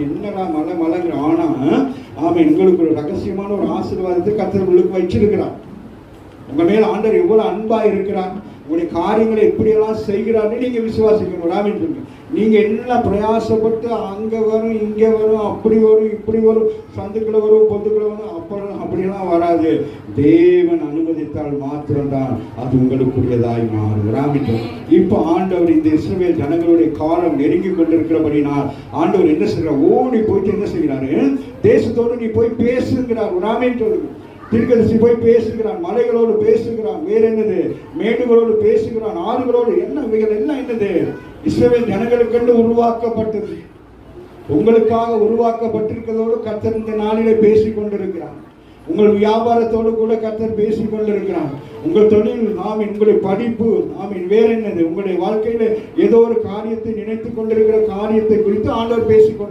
என்னடா மலை மலைங்கிற. ஆனா ஆமாம், உங்களுக்கு ஒரு ரகசியமான ஒரு ஆசீர்வாதத்தை கர்த்தர் உங்களுக்கு வச்சிருக்கிறார். உங்க மேல ஆண்டவர் எவ்வளவு அன்பா இருக்கிறார், உங்களுடைய காரியங்களை எப்படியெல்லாம் செய்கிறார்னு நீங்க விசுவாசிக்கணும். ராமின் சொல்லுங்க, நீங்க எல்லாம் பிரயாசப்பட்டு அங்க வரும் இங்க வரும் அப்படி வரும் இப்படி வரும் சந்துக்களை வரும் பொந்துக்களை வரும் அப்படியெல்லாம் வராது. தேவன் அனுமதித்தால் மாத்திரம்தான் அது உங்களுக்குரியதாய் மாறும். ராமின் இப்ப ஆண்டவர் இந்த இஸ்ரவேல் ஜனங்களுடைய காலம் நெருங்கி கொண்டிருக்கிறபடினால் ஆண்டவர் என்ன செய்கிறார், ஓடி போயிட்டு என்ன செய்கிறாரு, தேசத்தோடு நீ போய் பேசுகிறார். ராமின் சொல்லுங்க, தீர்க்கதரிசி போய் பேசுகிறான், மலைகளோடு பேசுகிறான், வேற என்னது, மேடுகளோடு பேசுகிறான், ஆறுகளோடு. என்ன இவைகள் எல்லாம் என்னது, இஸ்ரவேல் ஜனங்களுக்கென்று உருவாக்கப்பட்டது, உங்களுக்காக உருவாக்கப்பட்டிருக்கிறதோடு கர்த்தர் இந்த நாளிலே பேசிக் கொண்டிருக்கிறார். உங்கள் வியாபாரத்தோடு கூட கர்த்தர் பேசிக் கொண்டிருக்கிறார். உங்கள் தொழில் உங்களுடைய படிப்பு வேற என்னது, உங்களுடைய வாழ்க்கையில ஏதோ ஒரு காரியத்தை நினைத்துக் கொண்டிருக்கிற காரியத்தை குறித்து ஆண்டவர் பேசிக் கொண்டிருக்கிறார்.